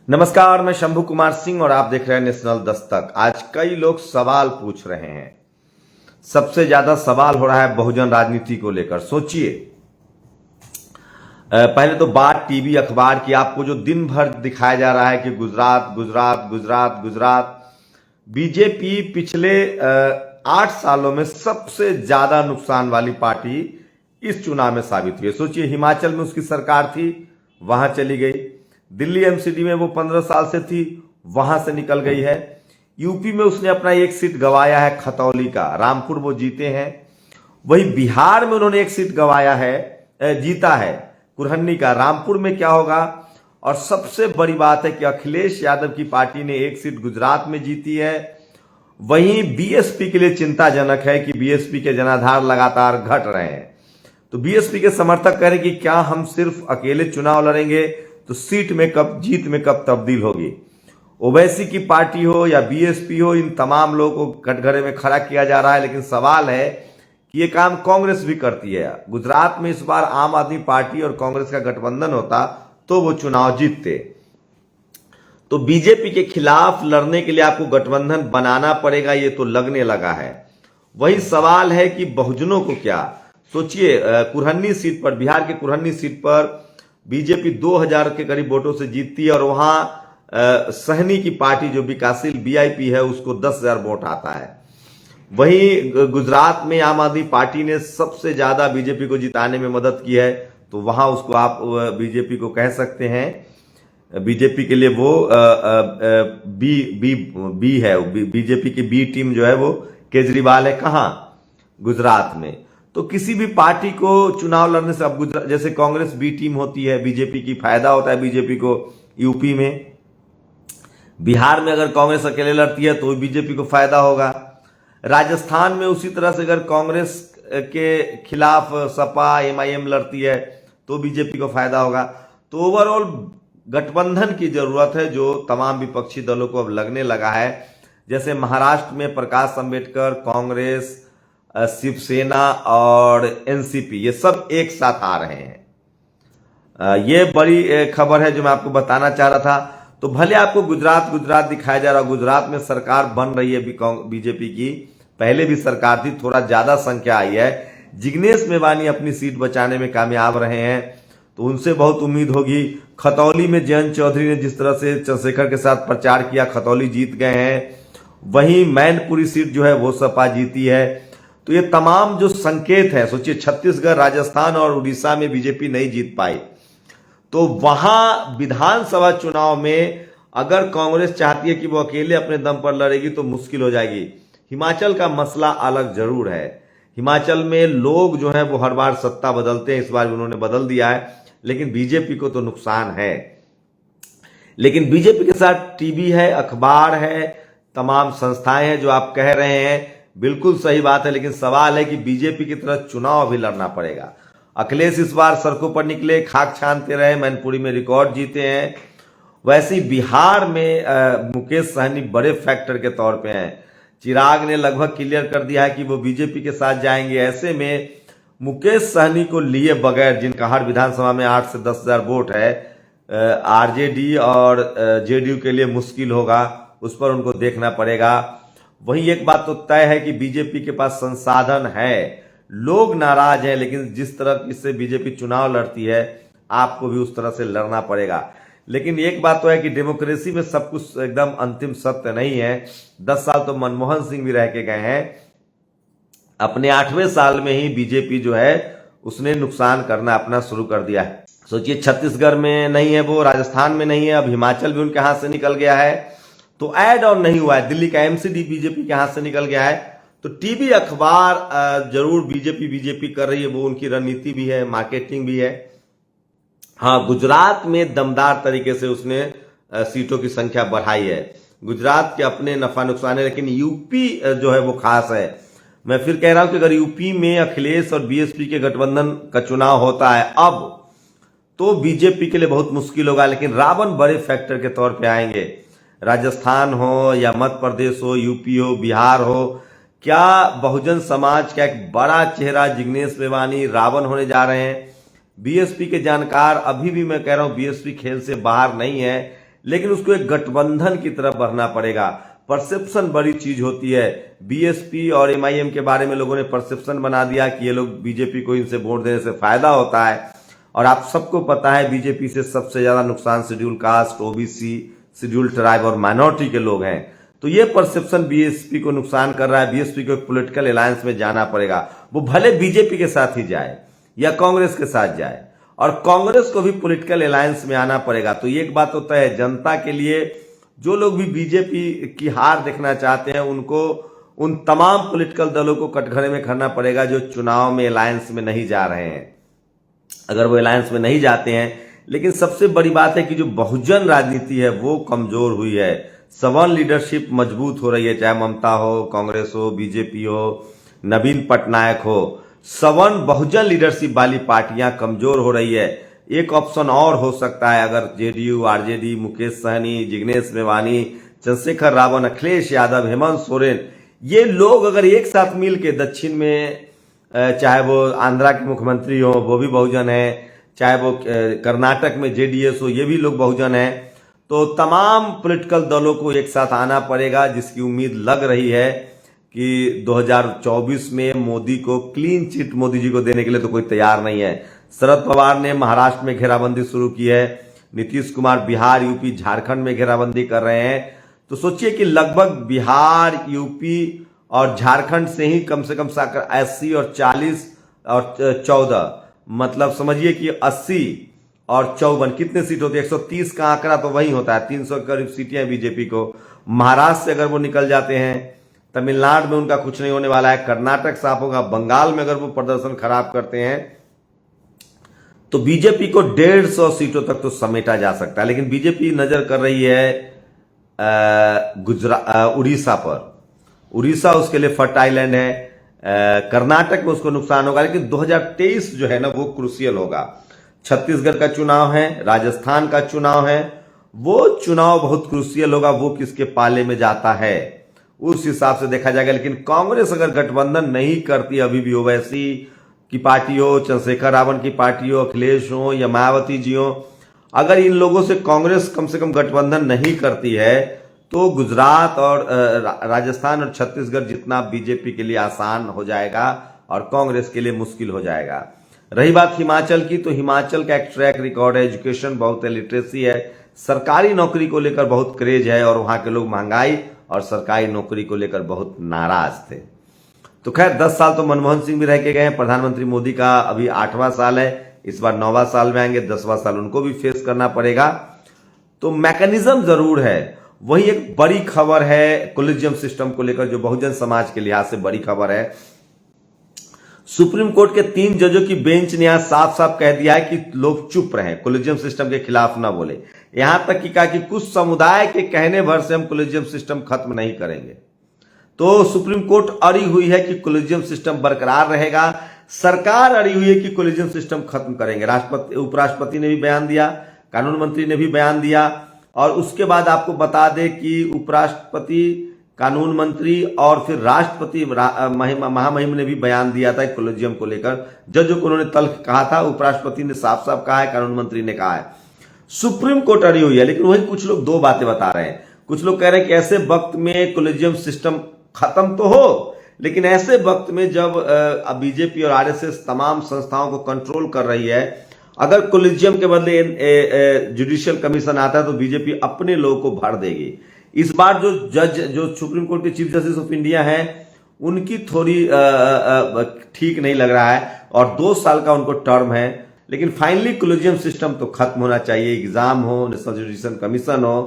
नमस्कार, मैं शंभू कुमार सिंह और आप देख रहे हैं नेशनल दस्तक। आज कई लोग सवाल पूछ रहे हैं। सबसे ज्यादा सवाल हो रहा है बहुजन राजनीति को लेकर। सोचिए, पहले तो बात टीवी अखबार की, आपको जो दिन भर दिखाया जा रहा है कि गुजरात गुजरात गुजरात गुजरात। बीजेपी पिछले 8 सालों में सबसे ज्यादा नुकसान वाली पार्टी इस चुनाव में साबित हुई है। सोचिए, हिमाचल में उसकी सरकार थी, वहां चली गई। दिल्ली एमसीडी में वो 15 साल से थी, वहां से निकल गई है। यूपी में उसने अपना एक सीट गंवाया है, खतौली का। रामपुर वो जीते हैं। वही बिहार में उन्होंने एक सीट गंवाया है, जीता है, कुरहन्नी का। रामपुर में क्या होगा? और सबसे बड़ी बात है कि अखिलेश यादव की पार्टी ने एक सीट गुजरात में जीती है। वहीं बीएसपी के लिए चिंताजनक है कि बीएसपी के जनाधार लगातार घट रहे हैं। तो बीएसपी के समर्थक कह रहे कि क्या हम सिर्फ अकेले चुनाव लड़ेंगे तो सीट में कब, जीत में कब तब्दील होगी? ओवैसी की पार्टी हो या बीएसपी हो, इन तमाम लोगों को कटघरे में खड़ा किया जा रहा है। लेकिन सवाल है कि ये काम कांग्रेस भी करती है। गुजरात में इस बार आम आदमी पार्टी और कांग्रेस का गठबंधन होता तो वो चुनाव जीतते। तो बीजेपी के खिलाफ लड़ने के लिए आपको गठबंधन बनाना पड़ेगा, ये तो लगने लगा है। वही सवाल है कि बहुजनों को क्या? सोचिए, कुरहन्नी सीट पर, बिहार के कुरहन्नी सीट पर बीजेपी 2000 के करीब वोटों से जीतती है और वहां सहनी की पार्टी जो विकासशील बीआईपी है उसको 10,000 वोट आता है। वहीं गुजरात में आम आदमी पार्टी ने सबसे ज्यादा बीजेपी को जिताने में मदद की है, तो वहां उसको आप बीजेपी को कह सकते हैं। बीजेपी के लिए वो बी है, बीजेपी की बी टीम जो है वो केजरीवाल है। कहां? गुजरात में। तो किसी भी पार्टी को चुनाव लड़ने से, अब गुजरात जैसे कांग्रेस बी टीम होती है, बीजेपी की फायदा होता है बीजेपी को यूपी में। बिहार में अगर कांग्रेस अकेले लड़ती है तो बीजेपी को फायदा होगा। राजस्थान में उसी तरह से अगर कांग्रेस के खिलाफ सपा एमआईएम लड़ती है तो बीजेपी को फायदा होगा। तो ओवरऑल गठबंधन की जरूरत है जो तमाम विपक्षी दलों को अब लगने लगा है। जैसे महाराष्ट्र में प्रकाश अंबेडकर, कांग्रेस, शिवसेना और एनसीपी, ये सब एक साथ आ रहे हैं। ये बड़ी खबर है जो मैं आपको बताना चाह रहा था। तो भले आपको गुजरात गुजरात दिखाया जा रहा, गुजरात में सरकार बन रही है बीजेपी की। पहले भी सरकार थी, थोड़ा ज्यादा संख्या आई है। जिग्नेश मेवानी अपनी सीट बचाने में कामयाब रहे हैं, तो उनसे बहुत उम्मीद होगी। खतौली में जयंत चौधरी ने जिस तरह से चंद्रशेखर के साथ प्रचार किया, खतौली जीत गए हैं। वहीं मैनपुरी सीट जो है वो सपा जीती है। तो ये तमाम जो संकेत है, सोचिए छत्तीसगढ़, राजस्थान और उड़ीसा में बीजेपी नहीं जीत पाई, तो वहां विधानसभा चुनाव में अगर कांग्रेस चाहती है कि वो अकेले अपने दम पर लड़ेगी तो मुश्किल हो जाएगी। हिमाचल का मसला अलग जरूर है। हिमाचल में लोग जो है वो हर बार सत्ता बदलते हैं, इस बार उन्होंने बदल दिया है, लेकिन बीजेपी को तो नुकसान है। लेकिन बीजेपी के साथ टीवी है, अखबार है, तमाम संस्थाएं हैं। जो आप कह रहे हैं बिल्कुल सही बात है, लेकिन सवाल है कि बीजेपी की तरह चुनाव भी लड़ना पड़ेगा। अखिलेश इस बार सड़कों पर निकले, खाक छानते रहे, मैनपुरी में रिकॉर्ड जीते हैं। वैसे ही बिहार में मुकेश सहनी बड़े फैक्टर के तौर पे हैं। चिराग ने लगभग क्लियर कर दिया है कि वो बीजेपी के साथ जाएंगे। ऐसे में मुकेश सहनी को लिए बगैर, जिनका हर विधानसभा में 8 से 10,000 वोट है, आरजेडी और जेडीयू के लिए मुश्किल होगा। उस पर उनको देखना पड़ेगा। वहीं एक बात तो तय है कि बीजेपी के पास संसाधन है, लोग नाराज हैं, लेकिन जिस तरह से बीजेपी चुनाव लड़ती है आपको भी उस तरह से लड़ना पड़ेगा। लेकिन एक बात तो है कि डेमोक्रेसी में सब कुछ एकदम अंतिम सत्य नहीं है। 10 साल तो मनमोहन सिंह भी रह के गए हैं। अपने 8वें साल में ही बीजेपी जो है उसने नुकसान करना अपना शुरू कर दिया है। सोचिए, छत्तीसगढ़ में नहीं है वो, राजस्थान में नहीं है, अब हिमाचल भी उनके हाथ से निकल गया है। तो ऐड ऑन नहीं हुआ है। दिल्ली का एमसीडी बीजेपी के हाथ से निकल गया है। तो टीवी अखबार जरूर बीजेपी कर रही है, वो उनकी रणनीति भी है, मार्केटिंग भी है। हाँ, गुजरात में दमदार तरीके से उसने सीटों की संख्या बढ़ाई है। गुजरात के अपने नफा नुकसान है, लेकिन यूपी जो है वो खास है। मैं फिर कह रहा हूं कि अगर यूपी में अखिलेश और बीएसपी के गठबंधन का चुनाव होता है अब, तो बीजेपी के लिए बहुत मुश्किल होगा। लेकिन रावण बड़े फैक्टर के तौर पे आएंगे। राजस्थान हो या मध्य प्रदेश हो, यूपी हो, बिहार हो, क्या बहुजन समाज का एक बड़ा चेहरा जिग्नेश मेवानी रावण होने जा रहे हैं। बीएसपी के जानकार, अभी भी मैं कह रहा हूं बीएसपी खेल से बाहर नहीं है, लेकिन उसको एक गठबंधन की तरफ बढ़ना पड़ेगा। परसेप्शन बड़ी चीज होती है। बीएसपी और एमआईएम के बारे में लोगों ने परसेप्शन बना दिया कि ये लोग बीजेपी को इनसे वोट देने से फायदा होता है, और आप सबको पता है बीजेपी से सबसे ज्यादा नुकसान schedule caste, OBC, schedule tribe और माइनॉरिटी के लोग हैं। तो ये परसेप्शन बीएसपी को नुकसान कर रहा है। बीएसपी को एक पॉलिटिकल अलायंस में जाना पड़ेगा। वो भले बीजेपी के साथ ही जाए या कांग्रेस के साथ जाए, और कांग्रेस को भी पॉलिटिकल अलायंस में आना पड़ेगा। तो ये एक बात तो तय है, जनता के लिए जो लोग भी बीजेपी की हार देखना चाहते हैं उनको उन तमाम पॉलिटिकल दलों को कटघरे में करना पड़ेगा जो चुनाव में अलायंस में नहीं जा रहे हैं। अगर वो अलायंस में नहीं जाते हैं, लेकिन सबसे बड़ी बात है कि जो बहुजन राजनीति है वो कमजोर हुई है। सवर्ण लीडरशिप मजबूत हो रही है, चाहे ममता हो, कांग्रेस हो, बीजेपी हो, नवीन पटनायक हो। सवर्ण बहुजन लीडरशिप वाली पार्टियां कमजोर हो रही है। एक ऑप्शन और हो सकता है, अगर जेडीयू, आरजेडी, मुकेश सहनी, जिग्नेश मेवानी, चंद्रशेखर रावण, अखिलेश यादव, हेमंत सोरेन, ये लोग अगर एक साथ मिल के दक्षिण में, चाहे वो आंध्रा के मुख्यमंत्री हो वो भी बहुजन है, चाहे वो कर्नाटक में जेडीएस हो ये भी लोग बहुजन है, तो तमाम पॉलिटिकल दलों को एक साथ आना पड़ेगा, जिसकी उम्मीद लग रही है कि 2024 में मोदी को क्लीन चिट मोदी जी को देने के लिए तो कोई तैयार नहीं है। शरद पवार ने महाराष्ट्र में घेराबंदी शुरू की है, नीतीश कुमार बिहार, यूपी, झारखंड में घेराबंदी कर रहे हैं। तो सोचिए कि लगभग बिहार, यूपी और झारखंड से ही कम से कम 80 और 40 और 14, मतलब समझिए कि 80 और 54 कितने सीट होती है? 130 का आंकड़ा तो वही होता है। 300 के करीब सीटें हैं बीजेपी को। महाराष्ट्र से अगर वो निकल जाते हैं, तमिलनाडु में उनका कुछ नहीं होने वाला है, कर्नाटक साफ होगा, बंगाल में अगर वो प्रदर्शन खराब करते हैं तो बीजेपी को 150 सीटों तक तो समेटा जा सकता है। लेकिन बीजेपी नजर कर रही है उड़ीसा पर। उड़ीसा उसके लिए फर्टाइल लैंड है। कर्नाटक में उसको नुकसान होगा, लेकिन 2023 जो है ना वो क्रूशियल होगा। छत्तीसगढ़ का चुनाव है, राजस्थान का चुनाव है, वो चुनाव बहुत क्रूशियल होगा। वो किसके पाले में जाता है उस हिसाब से देखा जाएगा। लेकिन कांग्रेस अगर गठबंधन नहीं करती, अभी भी ओवैसी की पार्टी हो, चंद्रशेखर रावण की पार्टी हो, अखिलेश हो या मायावती जी हो, अगर इन लोगों से कांग्रेस कम से कम गठबंधन नहीं करती है तो गुजरात और राजस्थान और छत्तीसगढ़ जितना बीजेपी के लिए आसान हो जाएगा और कांग्रेस के लिए मुश्किल हो जाएगा। रही बात हिमाचल की, तो हिमाचल का एक ट्रैक रिकॉर्ड है, एजुकेशन बहुत है, लिटरेसी है, सरकारी नौकरी को लेकर बहुत क्रेज है, और वहां के लोग महंगाई और सरकारी नौकरी को लेकर बहुत नाराज थे। तो खैर 10 साल तो मनमोहन सिंह भी रह के गए हैं। प्रधानमंत्री मोदी का अभी 8वां साल है, इस बार 9वां साल में आएंगे, 10वां साल उनको भी फेस करना पड़ेगा। तो मैकेनिज्म जरूर है। वही एक बड़ी खबर है कोलिजियम सिस्टम को लेकर, जो बहुजन समाज के लिहाज से बड़ी खबर है। सुप्रीम कोर्ट के 3 जजों की बेंच ने यहां साफ साफ कह दिया है कि लोग चुप रहें, कोलिजियम सिस्टम के खिलाफ ना बोले। यहां तक कि कहा कि कुछ समुदाय के कहने भर से हम कोलिजियम सिस्टम खत्म नहीं करेंगे। तो सुप्रीम कोर्ट अड़ी हुई है कि कोलिजियम सिस्टम बरकरार रहेगा, सरकार अड़ी हुई है कि कोलिजियम सिस्टम खत्म करेंगे। राष्ट्रपति, उपराष्ट्रपति ने भी बयान दिया, कानून मंत्री ने भी बयान दिया, और उसके बाद आपको बता दें कि उपराष्ट्रपति, कानून मंत्री और फिर राष्ट्रपति महामहिम ने भी बयान दिया था कोलिजियम को लेकर। जजों को उन्होंने तल्ख कहा था, उपराष्ट्रपति ने साफ साफ कहा है, कानून मंत्री ने कहा है। सुप्रीम कोर्ट अड़ी हुई है। लेकिन वही कुछ लोग 2 बातें बता रहे हैं। कुछ लोग कह रहे हैं कि ऐसे वक्त में कोलिजियम सिस्टम खत्म तो हो, लेकिन ऐसे वक्त में जब बीजेपी और आरएसएस तमाम संस्थाओं को कंट्रोल कर रही है, अगर कोलिजियम के बदले जुडिशियल कमीशन आता है तो बीजेपी अपने लोगों को भर देगी। इस बार जो जज, जो सुप्रीम कोर्ट के चीफ जस्टिस ऑफ इंडिया हैं, उनकी थोड़ी ठीक नहीं लग रहा है, और 2 साल का उनको टर्म है। लेकिन फाइनली कोलिजियम सिस्टम तो खत्म होना चाहिए, एग्जाम हो, नेशनल जुडिशियल कमीशन हो,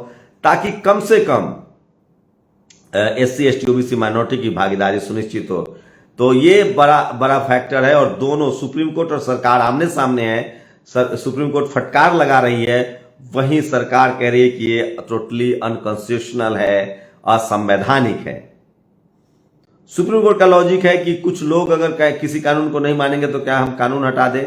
ताकि कम से कम SC, ST, OBC माइनॉरिटी की भागीदारी सुनिश्चित हो। तो ये बड़ा फैक्टर है, और दोनों सुप्रीम कोर्ट और सरकार आमने सामने है। सुप्रीम कोर्ट फटकार लगा रही है, वहीं सरकार कह रही है कि ये टोटली अनकॉन्स्टिट्यूशनल है, असंवैधानिक है। सुप्रीम कोर्ट का लॉजिक है कि कुछ लोग अगर किसी कानून को नहीं मानेंगे तो क्या हम कानून हटा दें।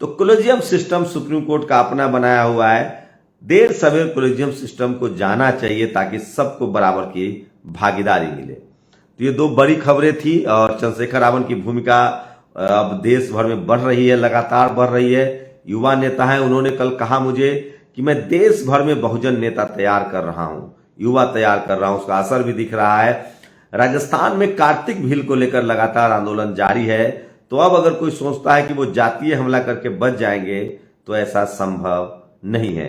तो कोलिजियम सिस्टम सुप्रीम कोर्ट का अपना बनाया हुआ है, देर सवेर कोलिजियम सिस्टम को जाना चाहिए ताकि सबको बराबर की भागीदारी मिले। तो ये 2 बड़ी खबरें थी, और चंद्रशेखर रावण की भूमिका अब देश भर में बढ़ रही है, लगातार बढ़ रही है। युवा नेता हैं, उन्होंने कल कहा मुझे कि मैं देश भर में बहुजन नेता तैयार कर रहा हूं, युवा तैयार कर रहा हूं। उसका असर भी दिख रहा है। राजस्थान में कार्तिक भील को लेकर लगातार आंदोलन जारी है। तो अब अगर कोई सोचता है कि वो जातीय हमला करके बच जाएंगे तो ऐसा संभव नहीं है।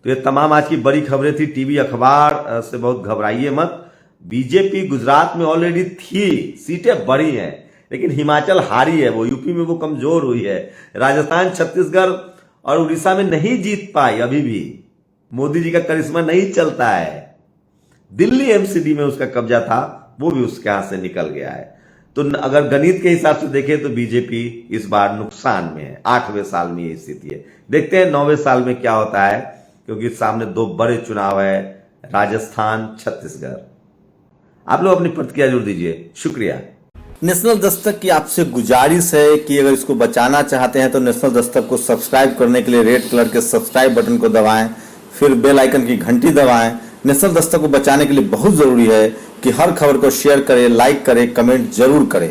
तो ये तमाम आज की बड़ी खबरें थी। टीवी अखबार से बहुत घबराइए मत। बीजेपी गुजरात में ऑलरेडी थी, सीटें बढ़ी हैं, लेकिन हिमाचल हारी है, वो यूपी में वो कमजोर हुई है। राजस्थान, छत्तीसगढ़ और उड़ीसा में नहीं जीत पाई। अभी भी मोदी जी का करिश्मा नहीं चलता है। दिल्ली एमसीडी में उसका कब्जा था, वो भी उसके हाथ से निकल गया है। तो अगर गणित के हिसाब से देखें तो बीजेपी इस बार नुकसान में है। 8वें साल में ये स्थिति है। देखते हैं 9वें साल में क्या होता है, क्योंकि सामने 2 बड़े चुनाव है, राजस्थान, छत्तीसगढ़। आप लोग अपनी प्रतिक्रिया जरूर दीजिए। शुक्रिया। नेशनल दस्तक की आपसे गुजारिश है कि अगर इसको बचाना चाहते हैं तो नेशनल दस्तक को सब्सक्राइब करने के लिए रेड कलर के सब्सक्राइब बटन को दबाएं, फिर बेल आइकन की घंटी दबाएं। नेशनल दस्तक को बचाने के लिए बहुत जरूरी है कि हर खबर को शेयर करें, लाइक करें, कमेंट जरूर करें।